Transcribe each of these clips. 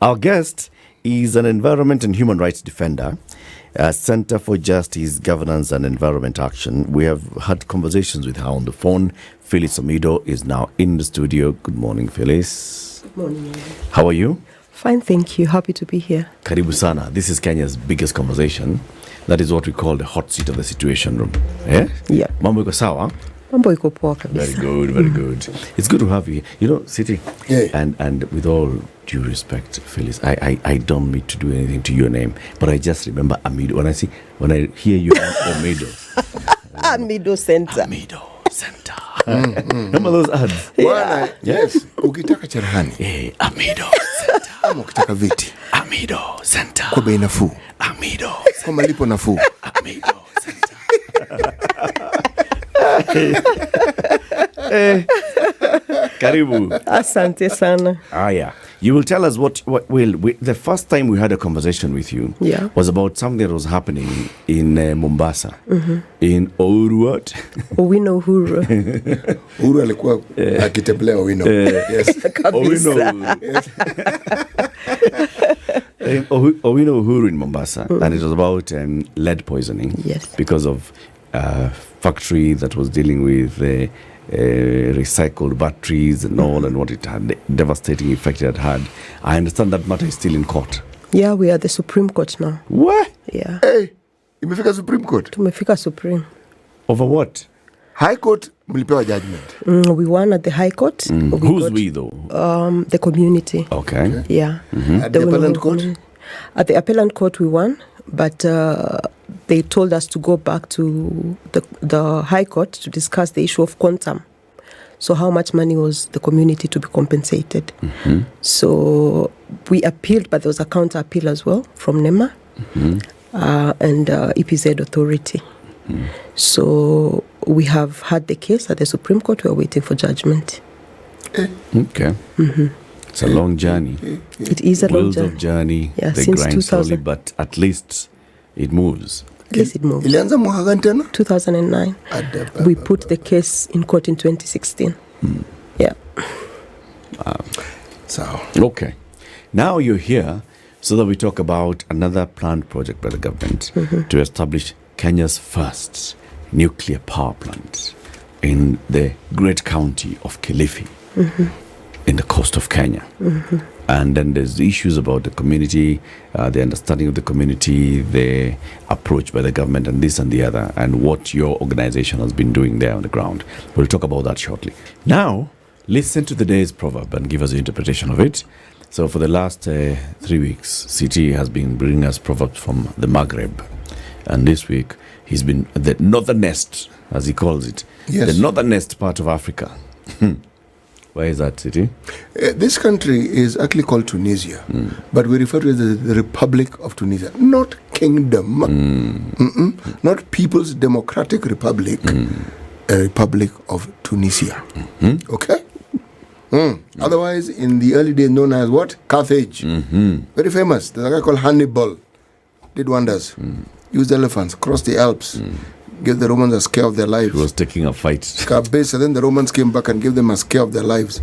Our guest is an environment and human rights defender, Center for Justice, Governance and Environment Action. We have had conversations with her on the phone. Phyllis Omido is now in the studio. Good morning, Phyllis. Good morning. How are you? Fine, thank you. Happy to be here. Karibu sana. This is Kenya's biggest conversation. That is what we call the hot seat of the situation room. Yeah? Yeah. Mambo iko sawa? Mambo iko poa kabisa. Very good, very good. It's good to have you here. You know, City, Yeah. and with all due respect, Phyllis, I don't mean to do anything to your name, but I just remember Amido. When I hear you Omido. Amido Center. Amido Center. Remember those ads? Bwana, yes. Ukitaka cherehani, Amido Center. ama ukitaka viti Amido Center. kwa bei nafuu, Amido kwa malipo nafuu. Amido Center. Karibu. Asante sana. Yeah. You will tell us what the first time we had a conversation with you was about something that was happening in Mombasa. In Owino Uhuru. Uhuru alikuwa akitembelea Owino. Yes. Owino Uhuru in Mombasa, and it was about lead poisoning. Yes. Because of a factory that was dealing with recycled batteries and all, and what it had, the devastating effect it had. I understand that matter is still in court. Yeah, we are at the Supreme Court now. What? Yeah. Hey, imefika Supreme Court. Tumefika Supreme. Over what? High Court mlipewa judgment. We won at the High Court. Who's we though? The community. Okay. Yeah. At the appellant court? At the appellant court we won, but they told us to go back to the High Court to discuss the issue of quantum. So how much money was the community to be compensated? So we appealed, but there was a counter appeal as well from NEMA and EPZ authority. So we have had the case at the Supreme Court. We are waiting for judgment. Okay. It's a long journey. It is a long Wheels of journey. Yeah, they since grind 2000. slowly, but at least it moves. At least it moved. Ilianza mwaka gani tena? 2009. We put the case in court in 2016. Yeah. So. Okay. Now you're here so that we talk about another planned project by the government to establish Kenya's first nuclear power plant in the great county of Kilifi in the coast of Kenya. And then there's the issues about the community, the understanding of the community, the approach by the government, and this and the other, and what your organization has been doing there on the ground. We'll talk about that shortly. Now, listen to the day's proverb and give us the interpretation of it. So for the last 3 weeks, CT has been bringing us proverbs from the Maghreb. And this week, he's been the northernest, as he calls it, Yes. the northernest part of Africa. Where is that city? This country is actually called Tunisia, but we refer to it as the Republic of Tunisia, not kingdom, not People's Democratic Republic, a Republic of Tunisia. Okay? Otherwise, in the early days, known as what? Carthage. Very famous. There's a guy called Hannibal. Did wonders. Used elephants, crossed the Alps, gave the Romans a scare of their lives. He was taking a fight. Cabeza, then the Romans came back and gave them a scare of their lives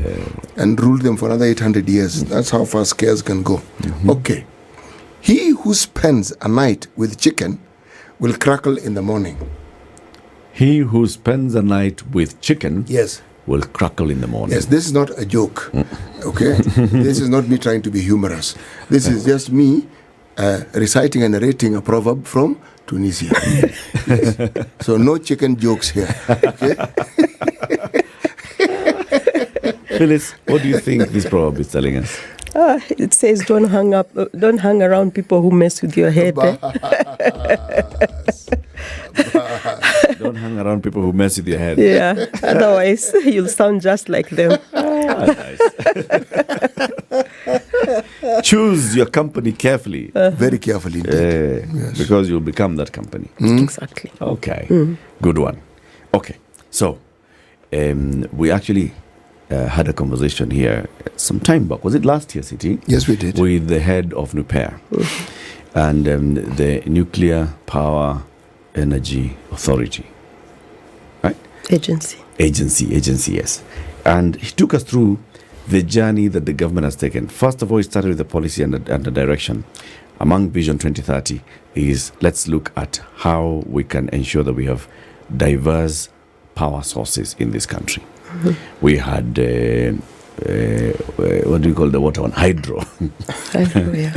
and ruled them for another 800 years. That's how far scares can go. Okay. He who spends a night with chicken will crackle in the morning. He who spends a night with chicken Yes. will crackle in the morning. Yes, this is not a joke. Okay? This is not me trying to be humorous. This is just me reciting and narrating a proverb from Tunisia. Yes. So no chicken jokes here. Okay? Phyllis, what do you think this proverb is telling us? It says don't hang around people who mess with your head. Don't hang around people who mess with your head. Yeah, otherwise you'll sound just like them. Nice. Choose your company carefully. Very carefully indeed. Yes. Because you'll become that company. Exactly. Okay. Good one. Okay. So, we actually had a conversation here some time back. Was it last year, City? Yes, we did. With the head of NuPEA and the Nuclear Power Energy Authority. Right? Agency, yes. And he took us through the journey that the government has taken. First of all, it started with the policy and the direction. Among Vision 2030 is let's look at how we can ensure that we have diverse power sources in this country. We had what do you call the water one? Hydro. Hydro, yeah.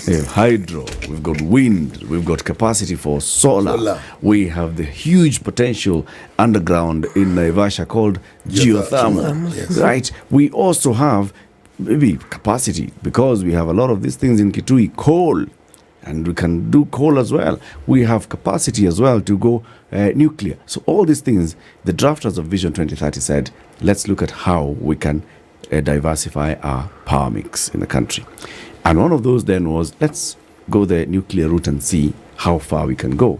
We have hydro, we've got wind, we've got capacity for solar. We have the huge potential underground in Asha called geothermal. Yes. Right? We also have maybe capacity because we have a lot of these things in Kitui, coal, and we can do coal as well. We have capacity as well to go nuclear. So all these things, the drafters of Vision 2030 said, let's look at how we can diversify our power mix in the country. And one of those then was, let's go the nuclear route and see how far we can go.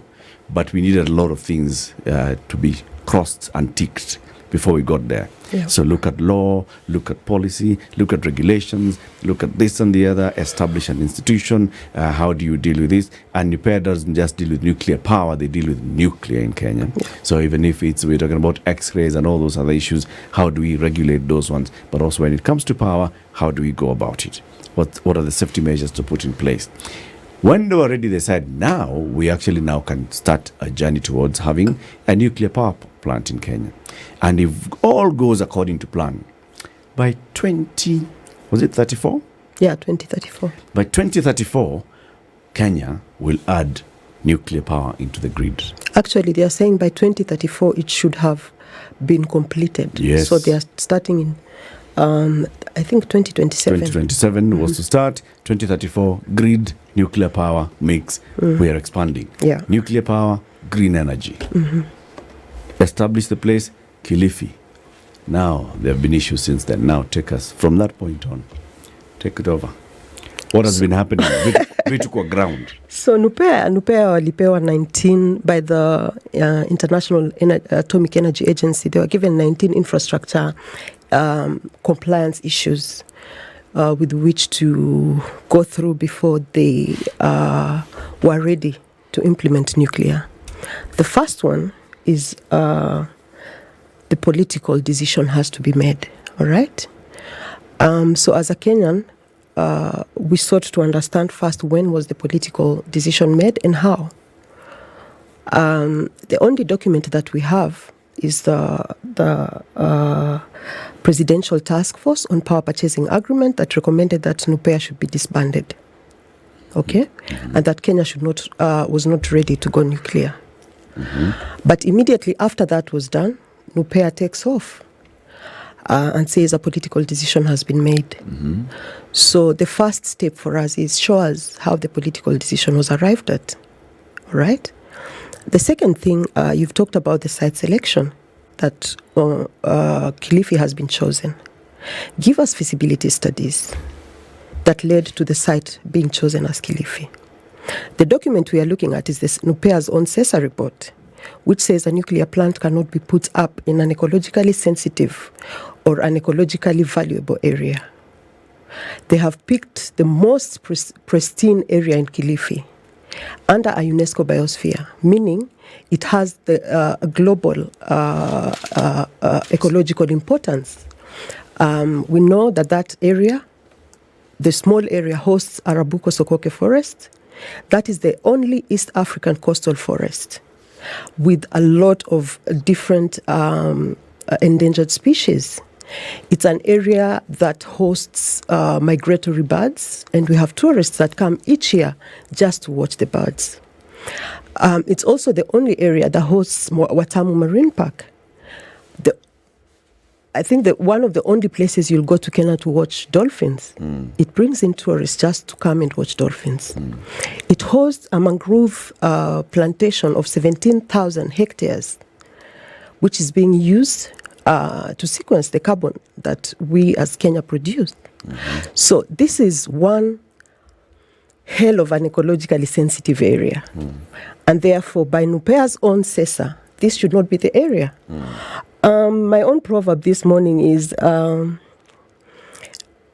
But we needed a lot of things to be crossed and ticked before we got there. Yeah. So look at law, look at policy, look at regulations, look at this and the other, establish an institution, how do you deal with this? And NuPEA doesn't just deal with nuclear power, they deal with nuclear in Kenya. Yeah. So even if we're talking about X-rays and all those other issues, how do we regulate those ones? But also when it comes to power, how do we go about it? What are the safety measures to put in place? When they were ready, they said, now we actually now can start a journey towards having a nuclear power plant in Kenya. And if all goes according to plan, by 2034? Yeah, 2034. By 2034, Kenya will add nuclear power into the grid. Actually, they are saying by 2034 it should have been completed. Yes. So they are starting in, I think, 2027. 2027 was to start. 2034, grid, nuclear power mix. We are expanding. Yeah. Nuclear power, green energy. Establish the place, Kilifi. Now, there have been issues since then. Now, take us from that point on. Take it over. What has been happening? Vitu kwa ground. So NuPEA walipewa 19 by the International Atomic Energy Agency. They were given 19 infrastructure compliance issues with which to go through before they were ready to implement nuclear. The first one is the political decision has to be made, all right? So as a Kenyan, we sought to understand first when was the political decision made and how. The only document that we have is the Presidential Task Force on Power Purchasing Agreement that recommended that NuPEA should be disbanded, okay? And that Kenya was not ready to go nuclear. But immediately after that was done, NuPEA takes off and says a political decision has been made. So the first step for us is show us how the political decision was arrived at. All right? The second thing, you've talked about the site selection, that Kilifi has been chosen. Give us feasibility studies that led to the site being chosen as Kilifi. The document we are looking at is this NuPEA's own CESA report, which says a nuclear plant cannot be put up in an ecologically sensitive or an ecologically valuable area. They have picked the most pristine area in Kilifi under a UNESCO biosphere, meaning it has the global ecological importance. We know that area, the small area, hosts Arabuko-Sokoke forest. That is the only East African coastal forest with a lot of different endangered species. It's an area that hosts migratory birds, and we have tourists that come each year just to watch the birds. It's also the only area that hosts Watamu Marine Park. I think that one of the only places you'll go to Kenya to watch dolphins. It brings in tourists just to come and watch dolphins. It hosts a mangrove plantation of 17,000 hectares, which is being used to sequence the carbon that we as Kenya produce. So this is one hell of an ecologically sensitive area. And therefore, by NuPEA's own CESA, this should not be the area. My own proverb this morning is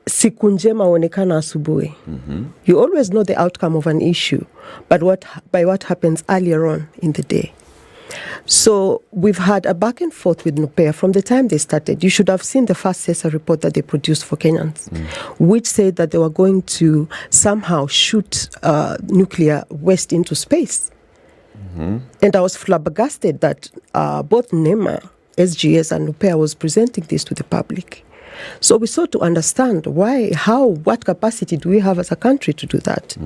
siku njema huonekana asubuhi. You always know the outcome of an issue, but by what happens earlier on in the day. So we've had a back and forth with NuPEA from the time they started. You should have seen the first CESA report that they produced for Kenyans, which said that they were going to somehow shoot nuclear waste into space. And I was flabbergasted that both NEMA, SGS, and NuPEA was presenting this to the public. So we sought to understand why, how, what capacity do we have as a country to do that,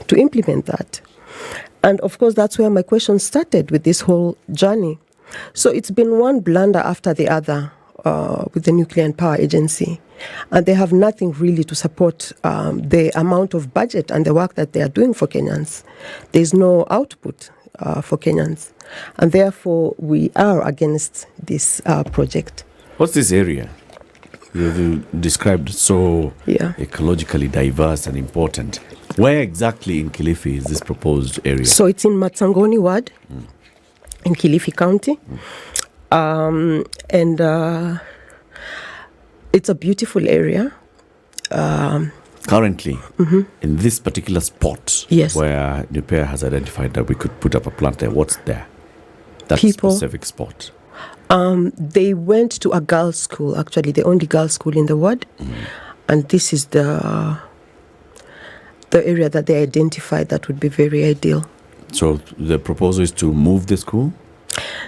to implement that. And of course, that's where my question started with this whole journey. So it's been one blunder after the other with the Nuclear and Power Agency. And they have nothing really to support the amount of budget and the work that they are doing for Kenyans. There's no output for Kenyans. And therefore, we are against this project. What's this area? You described so ecologically diverse and important. Where exactly in Kilifi is this proposed area? So it's in Matsangoni Ward in Kilifi County. And it's a beautiful area. Currently, in this particular spot where NuPEA has identified that we could put up a plant there, what's there? That specific spot? They went to a girls' school, actually, the only girls' school in the ward. And this is the area that they identified that would be very ideal. So the proposal is to move the school?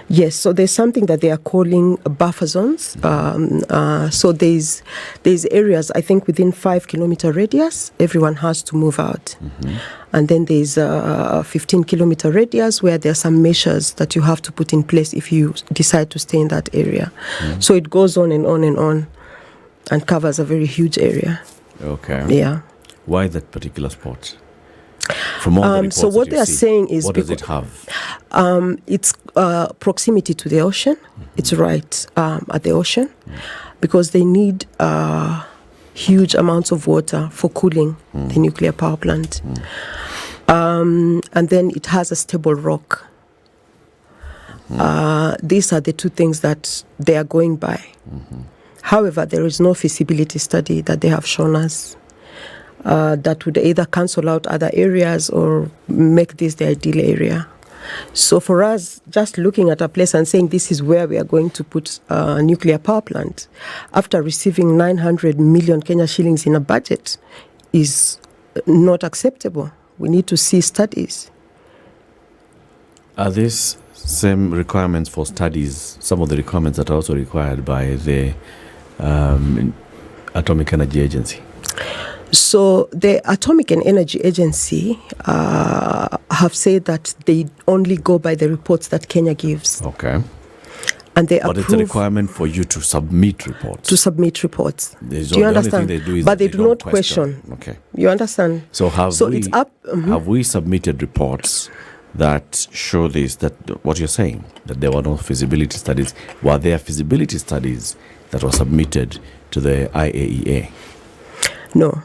Yes, so there's something that they are calling buffer zones. So there's areas, I think, within 5-kilometer radius, everyone has to move out. And then there's a 15-kilometer radius where there are some measures that you have to put in place if you decide to stay in that area. So it goes on and on and on and covers a very huge area. Okay. Yeah. Why that particular spot? From all the reports so what they are saying is, what does it have? It's proximity to the ocean. It's right at the ocean, because they need huge amounts of water for cooling the nuclear power plant. And then it has a stable rock. These are the two things that they are going by. However, there is no feasibility study that they have shown us that would either cancel out other areas or make this the ideal area. So for us, just looking at a place and saying this is where we are going to put a nuclear power plant, after receiving 900 million Kenya shillings in a budget, is not acceptable. We need to see studies. Are these same requirements for studies, some of the requirements that are also required by the Atomic Energy Agency? So the Atomic and Energy Agency have said that they only go by the reports that Kenya gives. Okay. And they but it's a requirement for you to submit reports. To submit reports. Do you understand? They do is but they do not question. Okay. You understand? So it's up. Have we submitted reports that show this, that what you're saying, that there were no feasibility studies? Were there feasibility studies that were submitted to the IAEA? No.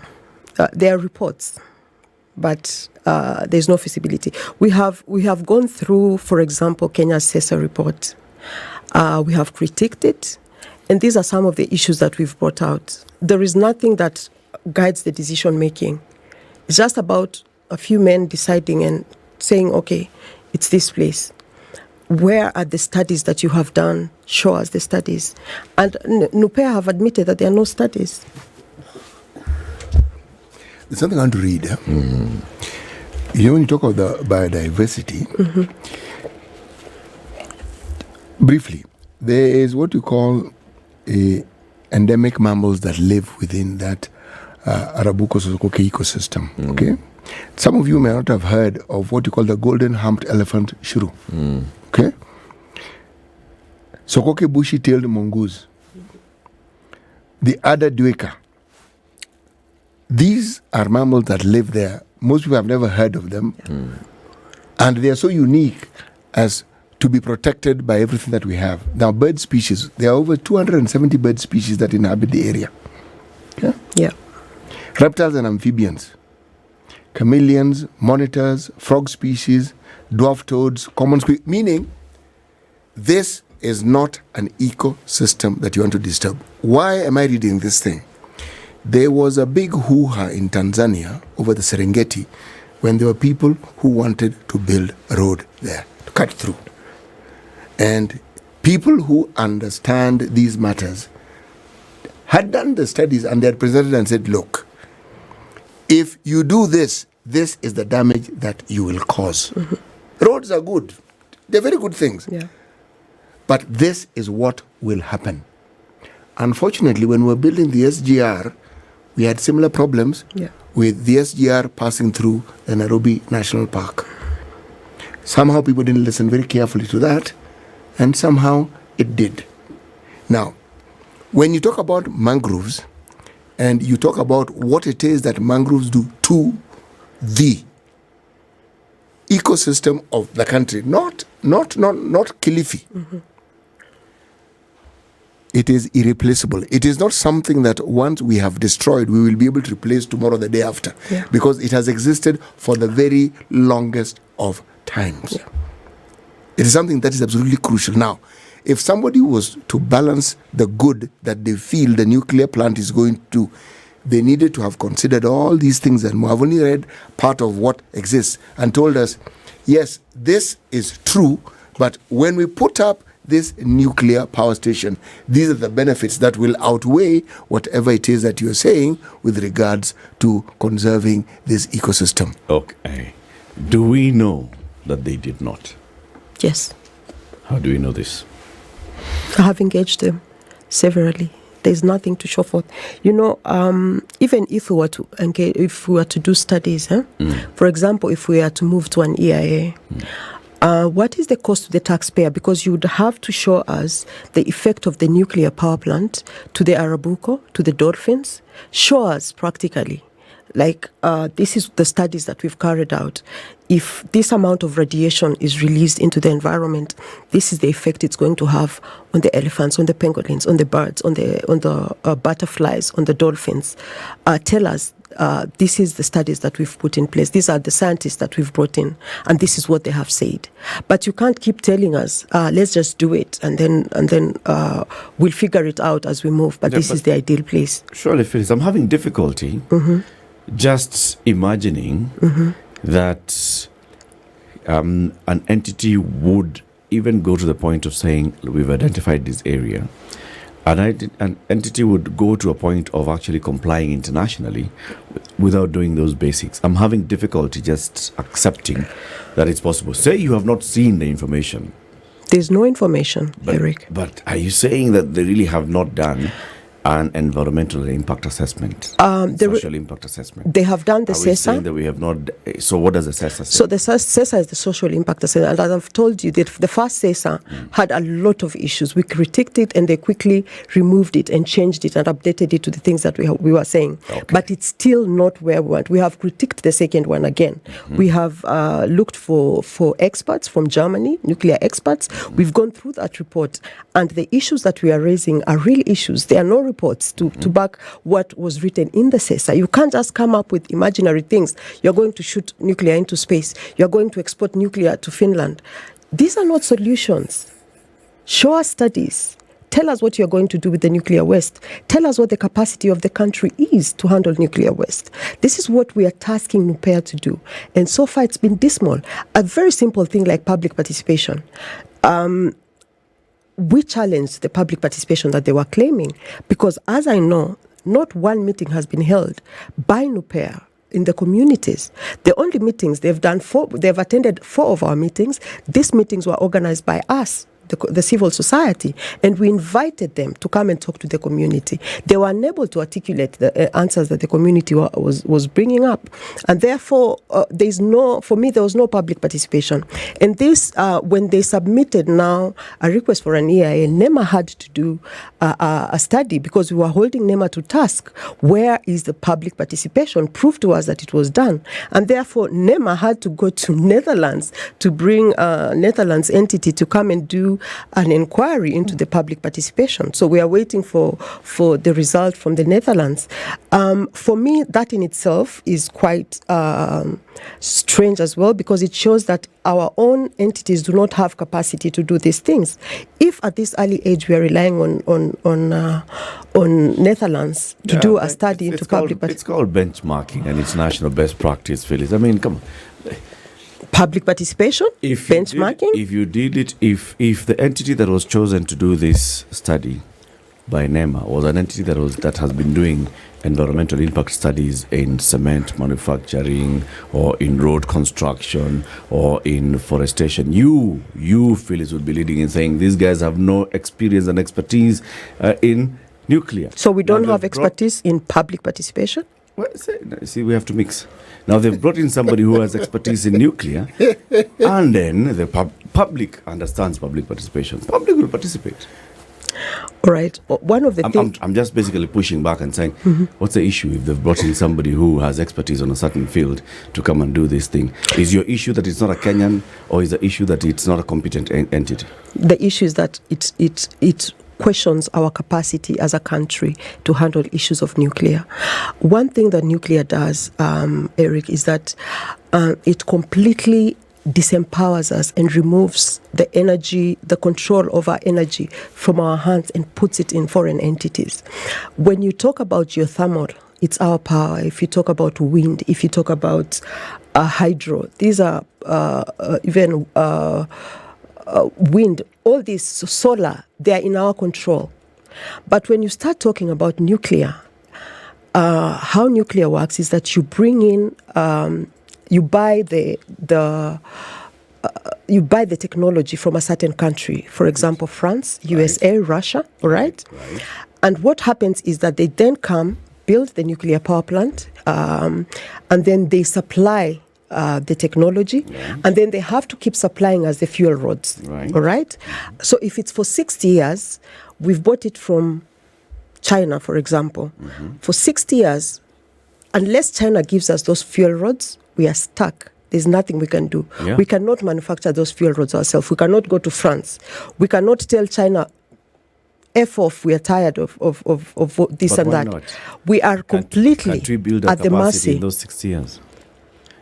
There are reports, but there's no feasibility. We have gone through, for example, Kenya's CESA report. We have critiqued it, and these are some of the issues that we've brought out. There is nothing that guides the decision making. It's just about a few men deciding and saying, okay, it's this place. Where are the studies that you have done? Show us the studies. And NuPEA have admitted that there are no studies. There's something I want to read. You know, when you talk about the biodiversity, briefly, there is what you call endemic mammals that live within that Arabuko-Sokoke ecosystem. Okay, some of you may not have heard of what you call the golden-humped elephant shrew. Okay, Sokoke bushy-tailed mongoose, the Ada duiker. These are mammals that live there. Most people have never heard of them. And they are so unique as to be protected by everything that we have. Now, bird species, there are over 270 bird species that inhabit the area. Yeah. Reptiles and amphibians, chameleons, monitors, frog species, dwarf toads, common squid, meaning this is not an ecosystem that you want to disturb. Why am I reading this thing? There was a big hoo-ha in Tanzania over the Serengeti when there were people who wanted to build a road there, to cut through. And people who understand these matters had done the studies and they had presented and said, look, if you do this, this is the damage that you will cause. Roads are good. They're very good things. Yeah. But this is what will happen. Unfortunately, when we were building the SGR, we had similar problems with the SGR passing through the Nairobi National Park. Somehow people didn't listen very carefully to that, and somehow it did. Now, when you talk about mangroves, and you talk about what it is that mangroves do to the ecosystem of the country, not Kilifi. It is irreplaceable. It is not something that once we have destroyed, we will be able to replace tomorrow, the day after, because it has existed for the very longest of times. It is something that is absolutely crucial. Now, if somebody was to balance the good that they feel the nuclear plant is going to, they needed to have considered all these things, and we have only read part of what exists and told us, yes, this is true, but when we put up this nuclear power station, these are the benefits that will outweigh whatever it is that you're saying with regards to conserving this ecosystem. Okay. Do we know that they did not? Yes. How do we know this? I have engaged them severally. There's nothing to show forth. You know, even if we were to engage, if we were to do studies, for example, if we are to move to an EIA, what is the cost to the taxpayer? Because you would have to show us the effect of the nuclear power plant to the Arabuko, to the dolphins. Show us practically. Like, this is the studies that we've carried out. If this amount of radiation is released into the environment, this is the effect it's going to have on the elephants, on the pangolins, on the birds, on the butterflies, on the dolphins. Tell us, this is the studies that we've put in place. These are the scientists that we've brought in, and this is what they have said. But you can't keep telling us, let's just do it, and then we'll figure it out as we move. But this is the ideal place. Surely, Phyllis, I'm having difficulty just imagining that an entity would even go to the point of saying, we've identified this area. An entity would go to a point of actually complying internationally without doing those basics. I'm having difficulty just accepting that it's possible. Say you have not seen the information. There's no information, Eric. But are you saying that they really have not done an environmental impact assessment, social impact assessment? They have done the CESA. Saying that we have not. So what does the CESA say? So the CESA is the social impact assessment. And as I've told you, that the first CESA had a lot of issues. We critiqued it and they quickly removed it and changed it and updated it to the things that we were saying. Okay. But it's still not where we want. We have critiqued the second one again. We have looked for experts from Germany, nuclear experts. We've gone through that report. And the issues that we are raising are real issues. There are no reports to back what was written in the CESA. You can't just come up with imaginary things. You're going to shoot nuclear into space. You're going to export nuclear to Finland. These are not solutions. Show us studies. Tell us what you're going to do with the nuclear waste. Tell us what the capacity of the country is to handle nuclear waste. This is what we are tasking NuPEA to do. And so far it's been dismal. A very simple thing like public participation. We challenged the public participation that they were claiming because, as I know, not one meeting has been held by NuPEA in the communities. The only meetings they've attended 4 of our meetings. These meetings were organized by us, the civil society, and we invited them to come and talk to the community. They were unable to articulate the answers that the community was bringing up, and therefore there was no public participation. And this, when they submitted now a request for an EIA, NEMA had to do a study because we were holding NEMA to task. Where is the public participation? Prove to us that it was done, and therefore NEMA had to go to Netherlands to bring a Netherlands entity to come and do an inquiry into the public participation. So we are waiting for the result from the Netherlands. For me, that in itself is quite strange as well, because it shows that our own entities do not have capacity to do these things. If at this early age we are relying on Netherlands to do a study into public participation. It's called benchmarking and it's national best practice, Phyllis. I mean, come on. Public participation, benchmarking. If the entity that was chosen to do this study by NEMA was an entity that has been doing environmental impact studies in cement manufacturing or in road construction or in forestation, you Phyllis would be leading in saying these guys have no experience and expertise in nuclear. So we don't have expertise in public participation? Well, see, we have to mix. Now they've brought in somebody who has expertise in nuclear, and then the public understands public participation. Public will participate. All right. One of the things I'm just basically pushing back and saying, what's the issue if they've brought in somebody who has expertise on a certain field to come and do this thing? Is your issue that it's not a Kenyan, or is the issue that it's not a competent entity? The issue is that it questions our capacity as a country to handle issues of nuclear. One thing that nuclear does, Eric, is that it completely disempowers us and removes the energy, the control over energy from our hands and puts it in foreign entities. When you talk about geothermal, it's our power. If you talk about wind, if you talk about hydro, these are even wind, all this solar, they are in our control. But when you start talking about nuclear, how nuclear works is that you bring in, you buy the technology from a certain country, for example, France, USA, Russia, all right? And what happens is that they then come, build the nuclear power plant, and then they supply the technology, and then they have to keep supplying us the fuel rods, all right? So if it's for 60 years, we've bought it from China, for example. For 60 years, unless China gives us those fuel rods, we are stuck. There's nothing we can do. We cannot manufacture those fuel rods ourselves. We cannot go to France. We cannot tell China, F off, we are tired of this and that. Not? We are completely can't we build at the mercy in those 60 years.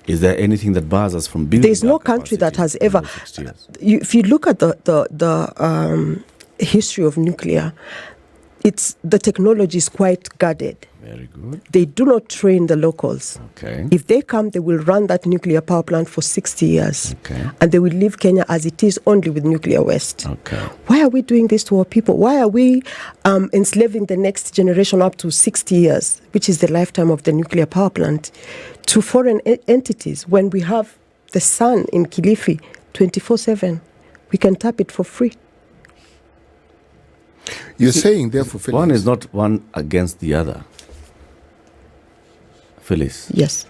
Is there anything that bars us from building? There's no country that has ever. If you look at the history of nuclear, the technology is quite guarded. Very good. They do not train the locals. Okay. If they come, they will run that nuclear power plant for 60 years. Okay. And they will leave Kenya as it is, only with nuclear waste. Okay. Why are we doing this to our people? Why are we enslaving the next generation up to 60 years, which is the lifetime of the nuclear power plant, to foreign entities when we have the sun in Kilifi 24/7? We can tap it for free. You're saying, therefore, Phyllis, one is not one against the other. Phyllis. Yes.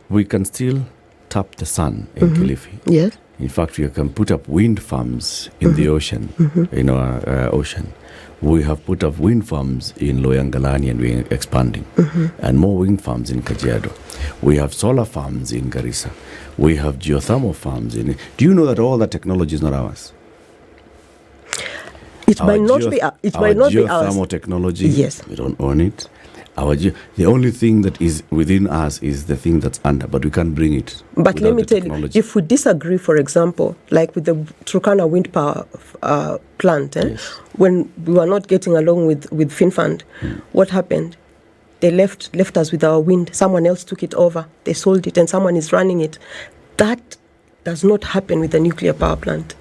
We can still tap the sun in Kilifi. Yes. In fact, we can put up wind farms in the ocean, in our ocean. We have put up wind farms in Loyangalani and we're expanding. And more wind farms in Kajiado. We have solar farms in Garissa. We have geothermal farms in. Do you know that all that technology is not ours? It might not be ours. Geothermal technology, yes, we don't own it. The only thing that is within us is the thing that's under, but we can't bring it. But let me tell you, if we disagree, for example, like with the Turkana wind power plant, when we were not getting along with FinFund, what happened? They left us with our wind. Someone else took it over. They sold it, and someone is running it. That does not happen with the nuclear power plant.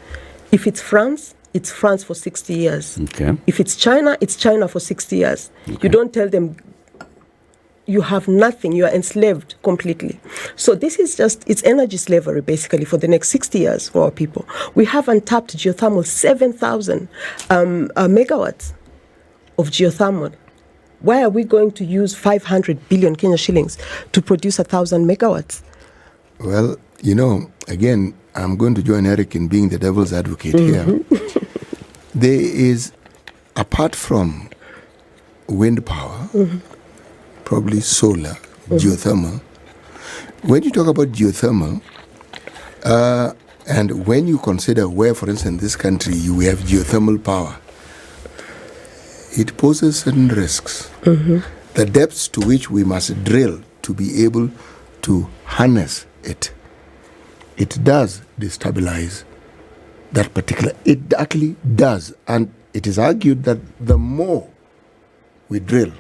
If it's France, it's France for 60 years. Okay. If it's China for 60 years. Okay. You don't tell them you have nothing, you are enslaved completely. So this is it's energy slavery, basically, for the next 60 years for our people. We have untapped geothermal, 7,000 megawatts of geothermal. Why are we going to use 500 billion Kenya shillings to produce 1,000 megawatts? Well, again, I'm going to join Eric in being the devil's advocate here. There is, apart from wind power, probably solar, geothermal. When you talk about geothermal, and when you consider where, for instance, in this country, we have geothermal power, it poses certain risks. The depths to which we must drill to be able to harness it does destabilize that particular. It actually does. And it is argued that the more we drill,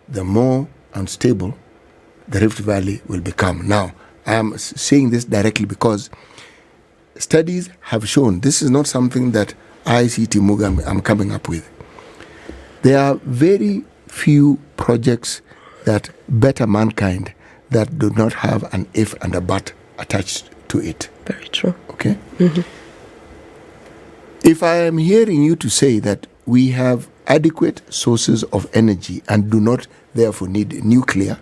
the more unstable the Rift Valley will become. Now, I am saying this directly because studies have shown, this is not something that ICT Muga I'm coming up with. There are very few projects that better mankind that do not have an if and a but attached to it. Very true. Okay? Mm-hmm. If I am hearing you to say that we have adequate sources of energy and do not therefore need nuclear,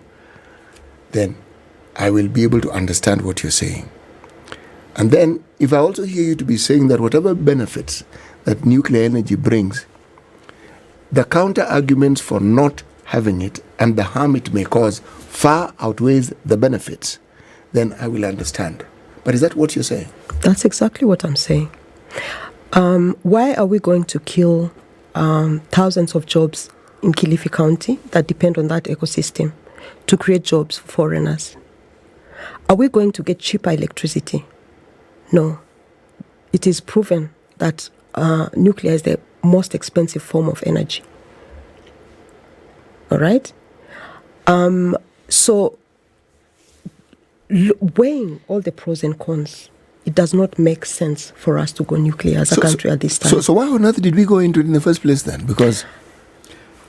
then I will be able to understand what you're saying. And then, if I also hear you to be saying that whatever benefits that nuclear energy brings, the counter arguments for not having it and the harm it may cause far outweighs the benefits, then I will understand. But is that what you're saying? That's exactly what I'm saying. Why are we going to kill thousands of jobs in Kilifi County that depend on that ecosystem to create jobs for foreigners? Are we going to get cheaper electricity? No. It is proven that nuclear is the most expensive form of energy. All right? So, weighing all the pros and cons, it does not make sense for us to go nuclear as a country at this time. So why on earth did we go into it in the first place then? Because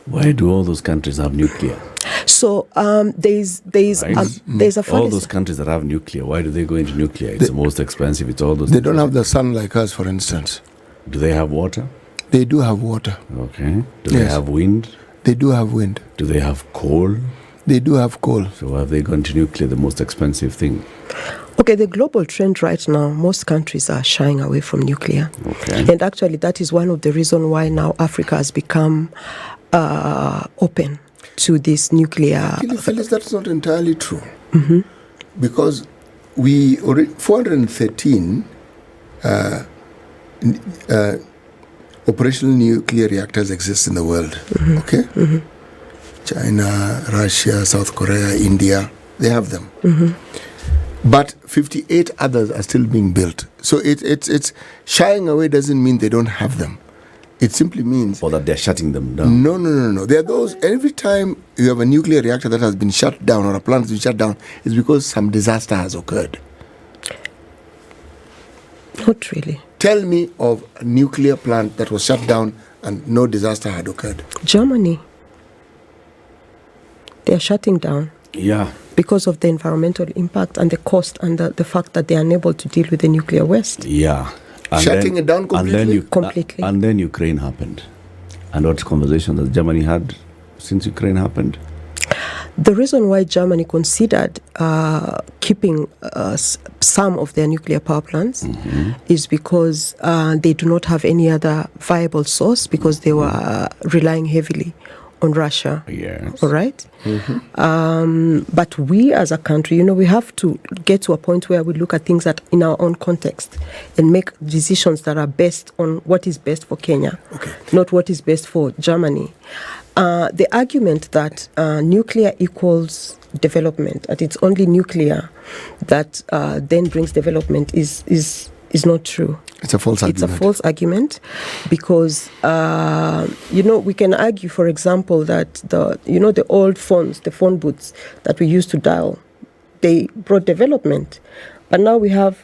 why do all those countries have nuclear? So there's a all those countries that have nuclear, why do they go into nuclear? It's the most expensive. It's all those. They don't have the sun like us, for instance. Do they have water? They do have water. Okay. Do they have wind? They do have wind. Do they have coal? They do have coal. So why have they gone to nuclear, the most expensive thing? Okay, the global trend right now, most countries are shying away from nuclear. Okay. And actually, that is one of the reasons why now Africa has become open to this nuclear. Phyllis, that's not entirely true. Mm-hmm. Because we already 413 operational nuclear reactors exist in the world. Mm-hmm. Okay? Mm-hmm. China, Russia, South Korea, India, they have them. Mm-hmm. But 58 others are still being built. So it's shying away doesn't mean they don't have them. It simply means... Or that they're shutting them down. No. There are those... Every time you have a nuclear reactor that has been shut down or a plant has been shut down, it's because some disaster has occurred. Not really. Tell me of a nuclear plant that was shut down and no disaster had occurred. Germany. They are shutting down. Yeah. Because of the environmental impact and the cost and the fact that they are unable to deal with the nuclear waste. Yeah. And shutting it down completely? Completely. And then Ukraine happened. And what conversation has Germany had since Ukraine happened? The reason why Germany considered keeping some of their nuclear power plants is because they do not have any other viable source because they were relying heavily on Russia. Yes. All right? Mm-hmm. But we as a country, we have to get to a point where we look at things that in our own context and make decisions that are based on what is best for Kenya, not what is best for Germany. The argument that nuclear equals development, that it's only nuclear that then brings development is not true. It's a false argument. It's a false argument because, we can argue, for example, that the old phones, the phone booths that we used to dial, they brought development. But now we have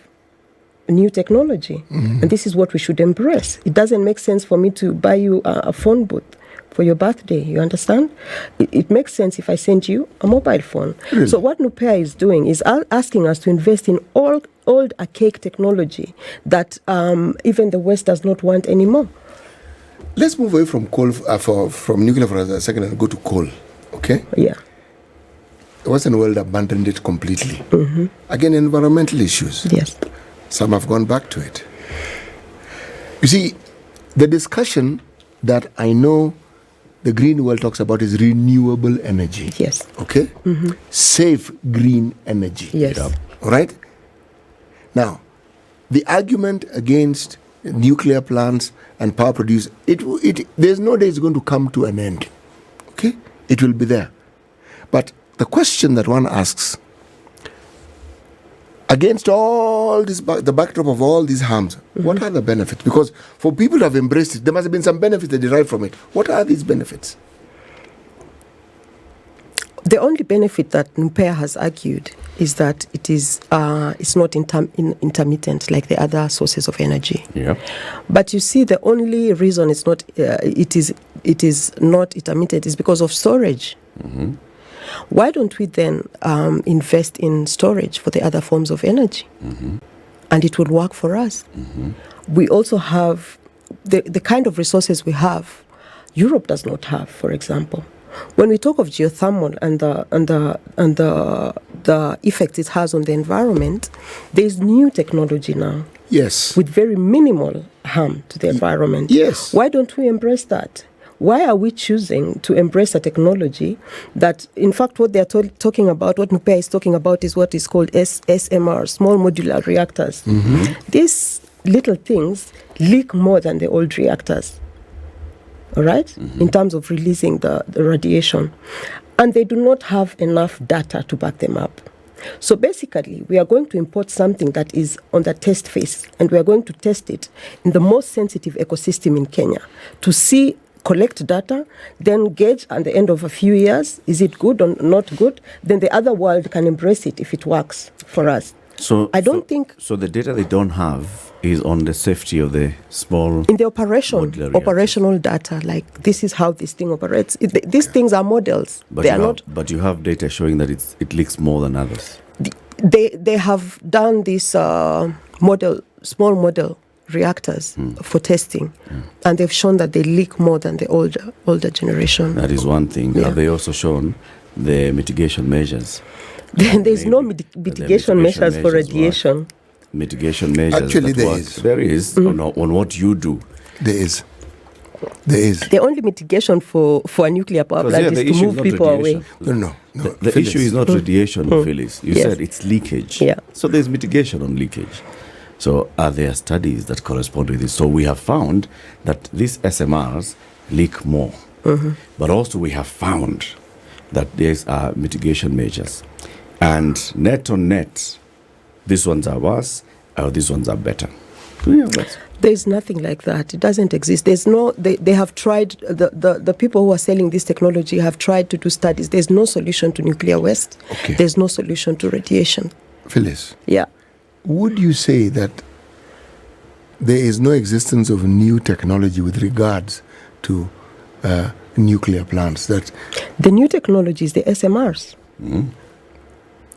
new technology, and this is what we should embrace. It doesn't make sense for me to buy you a phone booth for your birthday, you understand? It makes sense if I send you a mobile phone. Really? So what NuPEA is doing is asking us to invest in old archaic technology that even the West does not want anymore. Let's move away from coal, from nuclear for a second and go to coal, okay? Yeah. The Western world abandoned it completely. Again, environmental issues. Yes. Some have gone back to it. You see, the discussion that I know the green world talks about is renewable energy. Yes. Okay? Safe green energy. Yes. All right? Now, the argument against nuclear plants and power producers, there's no day it's going to come to an end. Okay? It will be there. But the question that one asks, against all this, the backdrop of all these harms, what are the benefits? Because for people to have embraced it, there must have been some benefits that derive from it. What are these benefits? The only benefit that NuPEA has argued is that it's not intermittent like the other sources of energy. Yeah. But you see, the only reason it is not intermittent is because of storage. Mm-hmm. Why don't we then invest in storage for the other forms of energy? Mm-hmm. And it would work for us. Mm-hmm. We also have the kind of resources we have, Europe does not have, for example. When we talk of geothermal and the effect it has on the environment, there's new technology now. Yes. With very minimal harm to the environment. Yes. Why don't we embrace that? Why are we choosing to embrace a technology that, in fact, what they are talking about, what NuPEA is talking about, is what is called SMR, small modular reactors. Mm-hmm. These little things leak more than the old reactors, all right, mm-hmm. in terms of releasing the radiation. And they do not have enough data to back them up. So basically, we are going to import something that is on the test phase, and we are going to test it in the most sensitive ecosystem in Kenya to see, collect data, then gauge at the end of a few years, is it good or not good? Then the other world can embrace it if it works for us. So I don't think... So the data they don't have is on the safety of the small... In the operational data, like this is how this thing operates. These things are models. But they are not... But you have data showing that it leaks more than others. They have done this small model reactors for testing, and they've shown that they leak more than the older generation. That is one thing. Yeah. Have they also shown the mitigation measures? There's no mitigation measures for radiation. Mitigation measures. Actually, there is on what you do. There is. The only mitigation for a nuclear power plant is to move people away. No. The issue is not radiation, Phyllis. You said it's leakage. Yeah. So there's mitigation on leakage. So are there studies that correspond with this? So we have found that these SMRs leak more. Mm-hmm. But also we have found that these are mitigation measures. And net on net, these ones are worse or these ones are better. Do you have that? There's nothing like that. It doesn't exist. There's no. They have tried. The people who are selling this technology have tried to do studies. There's no solution to nuclear waste. Okay. There's no solution to radiation. Phyllis. Yeah. Would you say that there is no existence of new technology with regards to nuclear plants? That the new technology is the SMRs. Mm-hmm.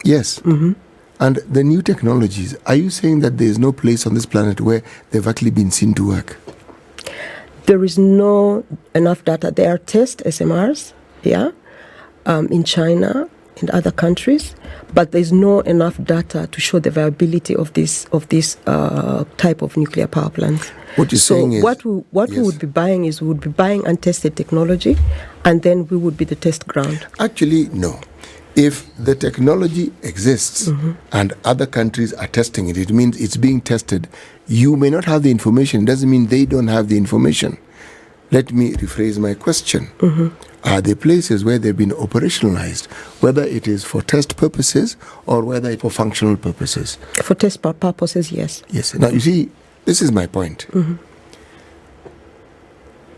Yes. Mm-hmm. And the new technologies, are you saying that there is no place on this planet where they've actually been seen to work? There is no enough data. There are test SMRs, in China and other countries, but there's no enough data to show the viability of this type of nuclear power plants. What you're saying is... what we would be buying is we would be buying untested technology, and then we would be the test ground. Actually, no. If the technology exists and other countries are testing it, it means it's being tested. You may not have the information. It doesn't mean they don't have the information. Let me rephrase my question. Are there places where they've been operationalized, whether it is for test purposes or whether it's for functional purposes? For test purposes, yes. Yes. Now, you see, this is my point.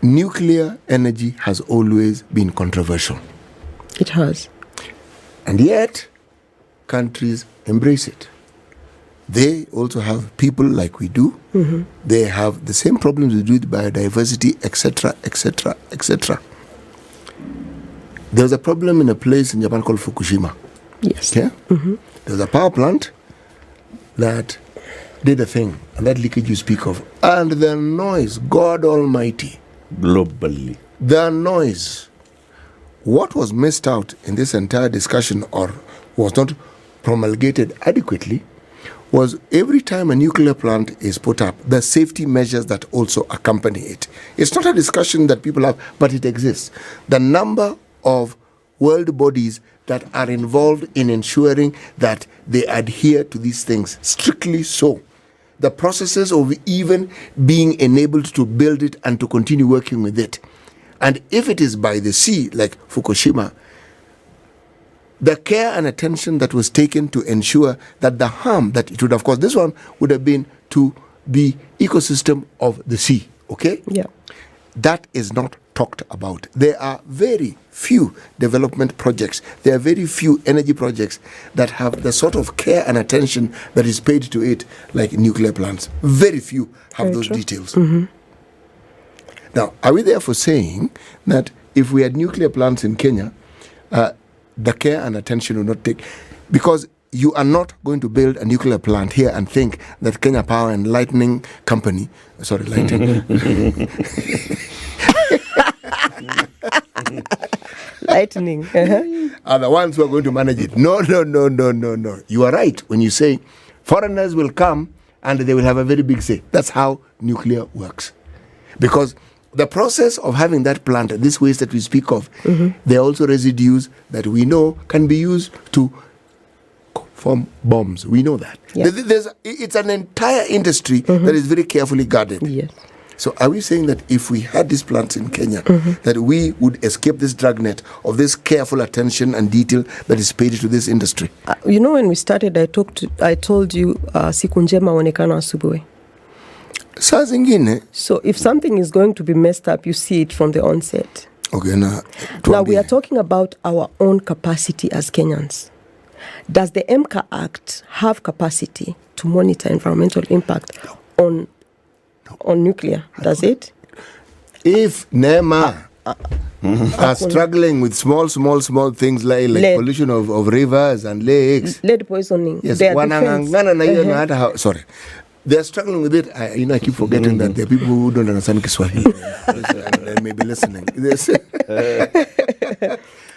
Nuclear energy has always been controversial. It has. And yet, countries embrace it. They also have people like we do. They have the same problems we do with biodiversity, etc., etc., etc. There was a problem in a place in Japan called Fukushima. Yes. Okay? There was a power plant that did a thing, and that leakage you speak of. And the noise, God Almighty. Globally. The noise. What was missed out in this entire discussion, or was not promulgated adequately, was every time a nuclear plant is put up, the safety measures that also accompany it. It's not a discussion that people have, but it exists. The number of world bodies that are involved in ensuring that they adhere to these things, strictly so. The processes of even being enabled to build it and to continue working with it. And if it is by the sea, like Fukushima, the care and attention that was taken to ensure that the harm that it would have caused, this one would have been to the ecosystem of the sea, okay? Yeah. That is not talked about. There are very few development projects, there are very few energy projects that have the sort of care and attention that is paid to it, like nuclear plants. Very few have those details. Now, are we therefore saying that if we had nuclear plants in Kenya, the care and attention will not take? Because you are not going to build a nuclear plant here and think that Kenya Power and Lightning Company, Lightning are the ones who are going to manage it. No. You are right when you say foreigners will come and they will have a very big say. That's how nuclear works. Because the process of having that plant, this waste that we speak of, there are also residues that we know can be used to form bombs. We know that. Yeah. It's an entire industry that is very carefully guarded. Yes. So are we saying that if we had these plants in Kenya, that we would escape this dragnet of this careful attention and detail that is paid to this industry? When we started, I told you, siku njema huonekana asubuhi. Saa zingine. So if something is going to be messed up, you see it from the onset. Okay, now we are talking about our own capacity as Kenyans. Does the MCA Act have capacity to monitor environmental impact on nuclear? Does it? If NEMA are struggling with small things like pollution of rivers and lakes. Lead poisoning. Yes. Sorry. They are struggling with it. I keep forgetting that there are people who don't understand Kiswahili and may be listening.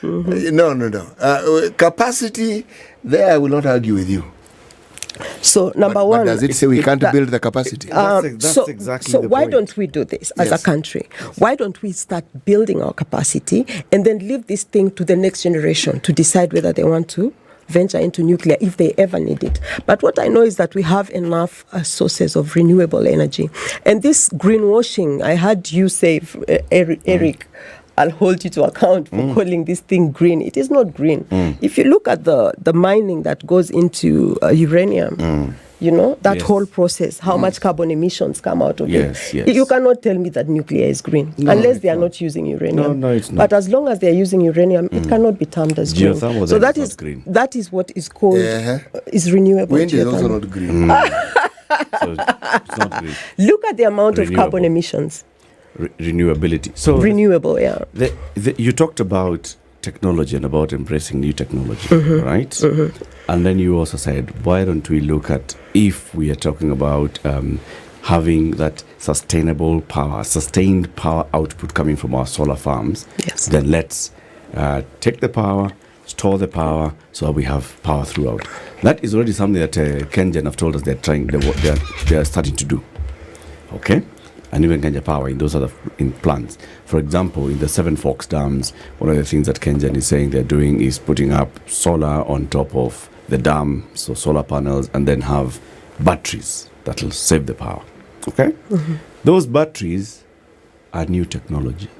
No. Capacity, there I will not argue with you. So number one, does it say we can't build the capacity? That's exactly so the why point. don't we do this as a country? Why don't we start building our capacity and then leave this thing to the next generation to decide whether they want to venture into nuclear if they ever need it? But what I know is that we have enough sources of renewable energy. And this greenwashing, I heard you say, Eric, I'll hold you to account for calling this thing green. It is not green. If you look at the mining that goes into uranium, that whole process, how much carbon emissions come out of it. Yes. You cannot tell me that nuclear is green unless they are not using uranium. No, it's not. But as long as they are using uranium, it cannot be termed as green. Geothermal So is green. That is what is called is renewable. Wind is also not green. So it's not green. Look at the amount of carbon emissions. Renewability. So renewable, yeah. You talked about technology and about embracing new technology, right? And then you also said, why don't we look at, if we are talking about having that sustained power output coming from our solar farms, then let's take the power, store the power, so that we have power throughout. That is already something that Kenyan have told us they are starting to do. Okay? And even Kenya Power in those other plants. For example, in the Seven Forks dams, one of the things that Kenyan is saying they're doing is putting up solar on top of the dam, so solar panels, and then have batteries that will save the power. Okay? Those batteries are new technology.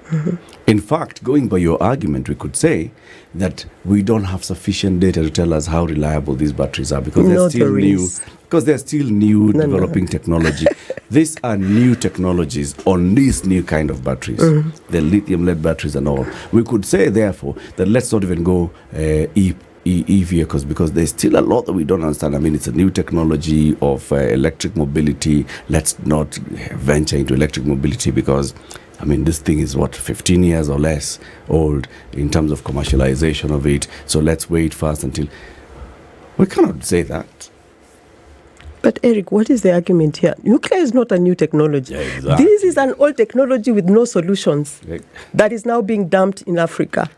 In fact, going by your argument, we could say that we don't have sufficient data to tell us how reliable these batteries are because they're still new. Because they're still new, developing technology. These are new technologies on these new kind of batteries, the lithium-lead batteries and all. We could say, therefore, that let's not even go e-vehicles because there's still a lot that we don't understand. I mean, it's a new technology of electric mobility. Let's not venture into electric mobility because, I mean, this thing is 15 years or less old in terms of commercialization of it. So let's wait first until... We cannot say that. But Eric, what is the argument here? Nuclear is not a new technology. Yeah, exactly. This is an old technology with no solutions that is now being dumped in Africa.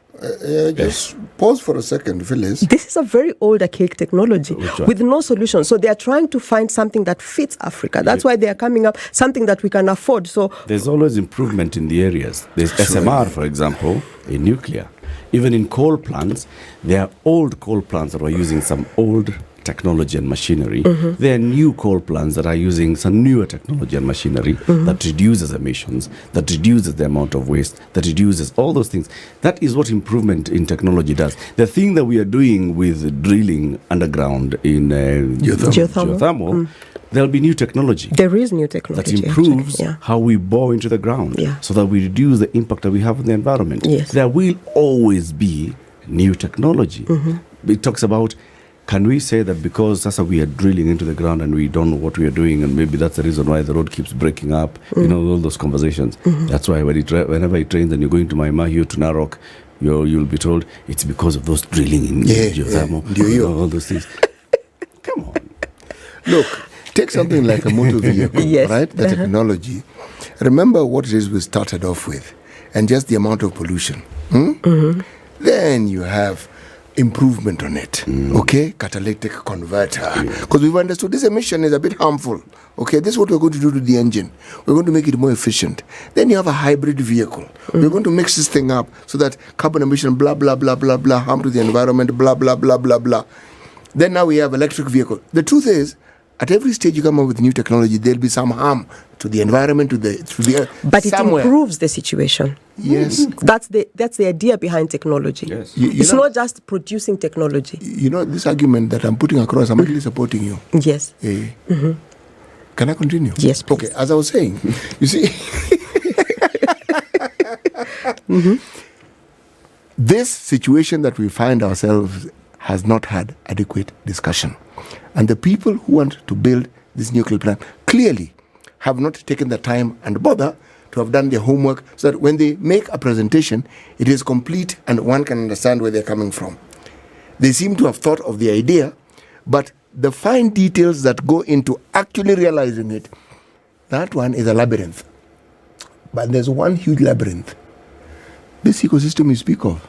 Just pause for a second, Phyllis. This is a very old, archaic technology with no solution. So they are trying to find something that fits Africa. That's why they are coming up, something that we can afford. So there's always improvement in the areas. There's SMR, for example, in nuclear. Even in coal plants, there are old coal plants that are using some old technology and machinery. There are new coal plants that are using some newer technology and machinery that reduces emissions, that reduces the amount of waste, that reduces all those things. That is what improvement in technology does. The thing that we are doing with drilling underground in geothermal, there'll be new technology. There is new technology that improves actually, yeah. how we bore into the ground, Yeah. so that we reduce the impact that we have on the environment. Yes. There will always be new technology. It talks about, can we say that because that's how we are drilling into the ground and we don't know what we are doing, and maybe that's the reason why the road keeps breaking up, you know, all those conversations. That's why whenever it rains and you're going to Maina to Narok, you'll be told it's because of those drilling in Geothermal, all those things. Come on. Look, take something like a motor vehicle, Yes. right? The technology. Remember what it is we started off with, and just the amount of pollution. Then you have improvement on it, okay? Catalytic converter. Because we've understood this emission is a bit harmful, okay? This is what we're going to do to the engine. We're going to make it more efficient. Then you have a hybrid vehicle. We're going to mix this thing up so that carbon emission, blah, blah, blah, blah, blah, harm to the environment, blah, blah, blah, blah, blah. Then now we have electric vehicle. The truth is, at every stage you come up with new technology, there'll be some harm to the environment, to the But it somewhere. improves the situation. Yes. That's the idea behind technology. Yes. It's not just producing technology. You know, this argument that I'm putting across, I'm actually supporting you. Yes. Can I continue? Yes, please. Okay, as I was saying, you see, this situation that we find ourselves has not had adequate discussion. And the people who want to build this nuclear plant clearly have not taken the time and bother to have done their homework so that when they make a presentation, it is complete and one can understand where they're coming from. They seem to have thought of the idea, but the fine details that go into actually realizing it, that one is a labyrinth. But there's one huge labyrinth. This ecosystem you speak of,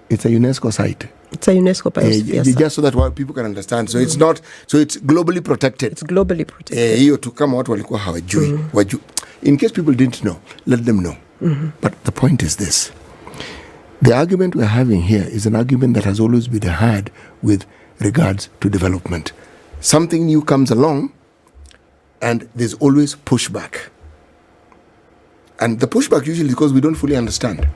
it's a UNESCO site. It's a UNESCO biosphere site. Just so that people can understand. So it's not, so it's globally protected. It's globally protected. Hiyo tu kama watu walikuwa hawajui. In case people didn't know, let them know. But the point is this. The argument we're having here is an argument that has always been had with regards to development. Something new comes along and there's always pushback. And the pushback usually is because we don't fully understand.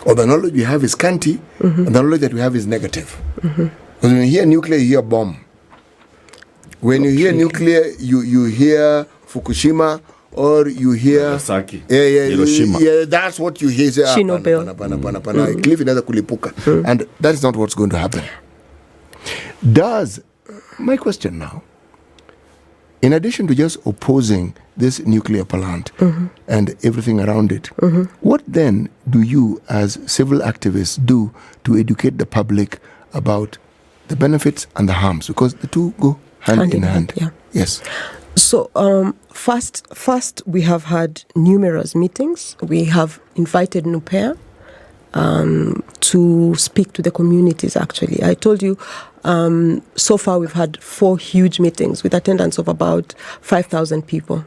Or the knowledge we have is scanty, and the knowledge that we have is negative. Because when you hear nuclear, you hear bomb. When you hear nuclear, you hear Fukushima, or you hear Nagasaki, Hiroshima. Yeah, that's what you hear. Chernobyl. Kilifi inaweza kulipuka. And that is not what's going to happen. My question now, in addition to just opposing this nuclear plant and everything around it, what then do you as civil activists do to educate the public about the benefits and the harms? Because the two go hand in hand. Yeah. Yes. So first we have had numerous meetings. We have invited NuPEA to speak to the communities, actually. I told you, so far we've had 4 huge meetings with attendance of about 5,000 people.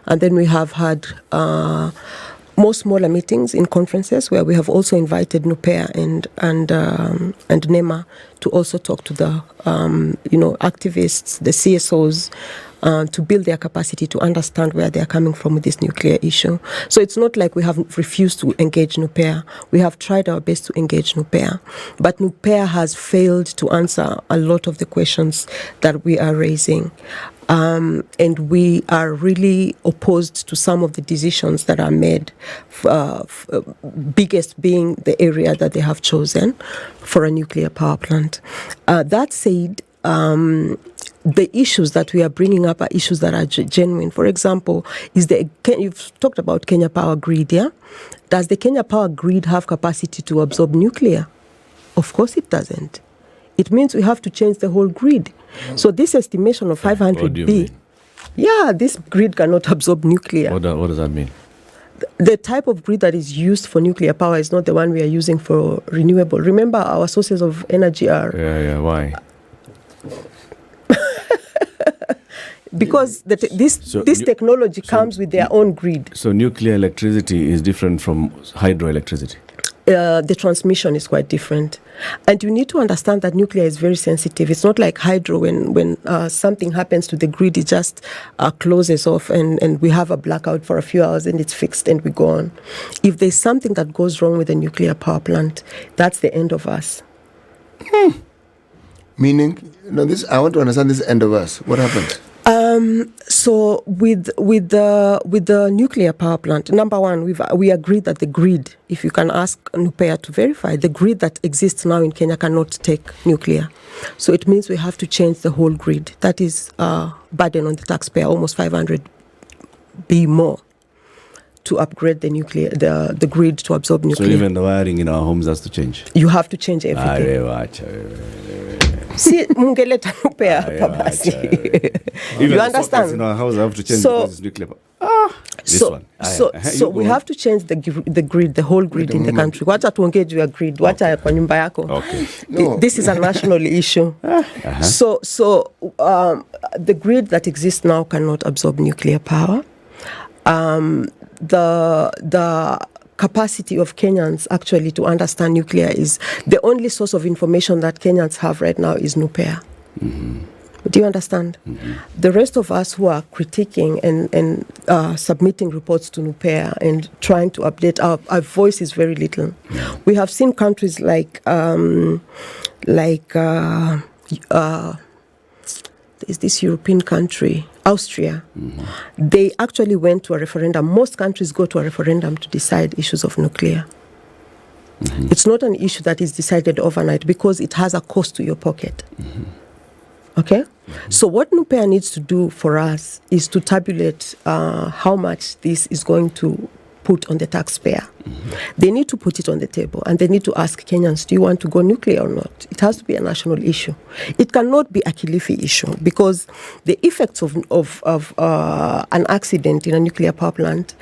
And then we have had more smaller meetings in conferences where we have also invited NuPEA and NEMA to also talk to the activists, the CSOs, to build their capacity to understand where they are coming from with this nuclear issue. So it's not like we have refused to engage NuPEA. We have tried our best to engage NuPEA. But NuPEA has failed to answer a lot of the questions that we are raising. And we are really opposed to some of the decisions that are made, biggest being the area that they have chosen for a nuclear power plant. That said, the issues that we are bringing up are issues that are genuine. For example, you've talked about Kenya Power Grid, yeah? Does the Kenya Power Grid have capacity to absorb nuclear? Of course it doesn't. It means we have to change the whole grid. So this estimation of 500B, this grid cannot absorb nuclear. What does that mean? The type of grid that is used for nuclear power is not the one we are using for renewable. Remember, our sources of energy are... Why? Because this technology comes with their own grid. So nuclear electricity is different from hydroelectricity? The transmission is quite different. And you need to understand that nuclear is very sensitive. It's not like hydro when something happens to the grid, it just closes off and we have a blackout for a few hours and it's fixed and we go on. If there's something that goes wrong with a nuclear power plant, that's the end of us. Meaning, Now, this I want to understand this end of us. What happened? So with the nuclear power plant, number one, we agreed that the grid, if you can ask NuPEA to verify, the grid that exists now in Kenya cannot take nuclear. So it means we have to change the whole grid. That is a burden on the taxpayer, almost 500 B more, to upgrade the grid to absorb nuclear. So even the wiring in our homes has to change? You have to change everything. See, mungeleta NuPEA papasi. You understand? In our house, I have to change because it's nuclear. So we have to change the grid, the whole grid in the country. Wacha tuongee juu ya grid, wacha kwa nyumba yako. Okay. No. This is a national issue. So the grid that exists now cannot absorb nuclear power. The capacity of Kenyans actually to understand nuclear is the only source of information that Kenyans have right now is NuPEA. Do you understand? The rest of us who are critiquing and submitting reports to NuPEA and trying to update our voice is very little. We have seen countries like is this European country, Austria. They actually went to a referendum. Most countries go to a referendum to decide issues of nuclear. It's not an issue that is decided overnight because it has a cost to your pocket. Okay? So what NuPEA needs to do for us is to tabulate how much this is going to put on the taxpayer. They need to put it on the table and they need to ask Kenyans, do you want to go nuclear or not? It has to be a national issue. It cannot be a Kilifi issue because the effects of an accident in a nuclear power plant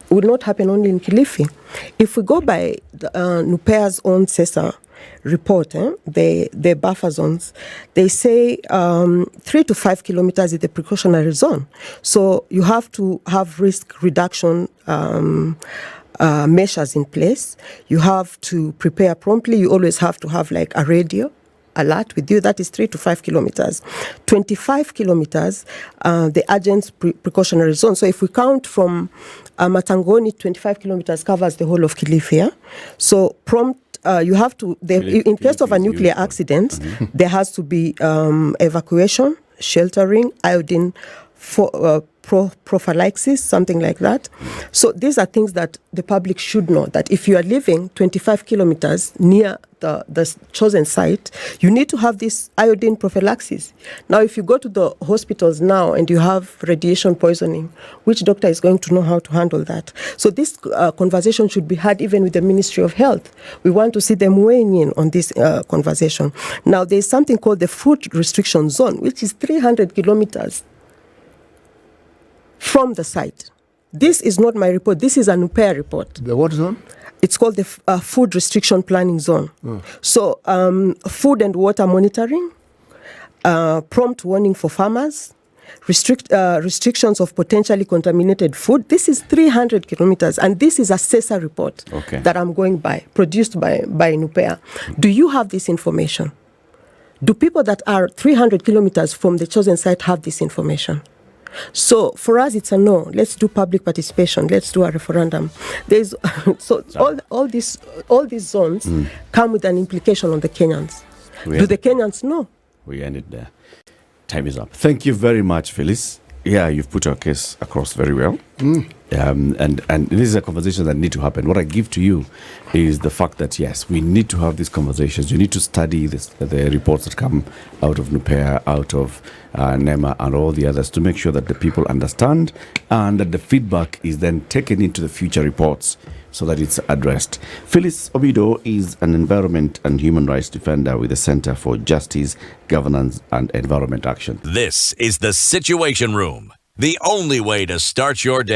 will not happen only in Kilifi. If we go by NuPEA's own CESA report, the buffer zones, they say 3 to 5 kilometers is the precautionary zone. So you have to have risk reduction measures in place. You have to prepare promptly. You always have to have like a radio alert with you. That is 3 to 5 kilometers. 25 kilometers, the urgent precautionary zone. So if we count from Matangoni, 25 kilometers covers the whole of Kilifi. So prompt, you have to, in case of a nuclear accident, there has to be evacuation, sheltering, iodine, prophylaxis, something like that. So these are things that the public should know, that if you are living 25 kilometers near the chosen site, you need to have this iodine prophylaxis. Now, if you go to the hospitals now and you have radiation poisoning, which doctor is going to know how to handle that? So this conversation should be had even with the Ministry of Health. We want to see them weighing in on this conversation. Now, there's something called the food restriction zone, which is 300 kilometers from the site. This is not my report. This is a NuPEA report. The what zone? It's called the Food Restriction Planning Zone. So food and water monitoring, prompt warning for farmers, restrictions of potentially contaminated food. This is 300 kilometers, and this is a CESA report that I'm going by, produced by NuPEA. Do you have this information? Do people that are 300 kilometers from the chosen site have this information? So for us, it's a no. Let's do public participation. Let's do a referendum. All these zones come with an implication on the Kenyans. Do the Kenyans know? We end it there. Time is up. Thank you very much, Phyllis. Yeah, you've put your case across very well. And this is a conversation that needs to happen. What I give to you is the fact that, yes, we need to have these conversations. You need to study the reports that come out of NuPEA, out of NEMA, and all the others to make sure that the people understand and that the feedback is then taken into the future reports so that it's addressed. Phyllis Omido is an environment and human rights defender with the Center for Justice, Governance and Environment Action. This is the Situation Room, the only way to start your day.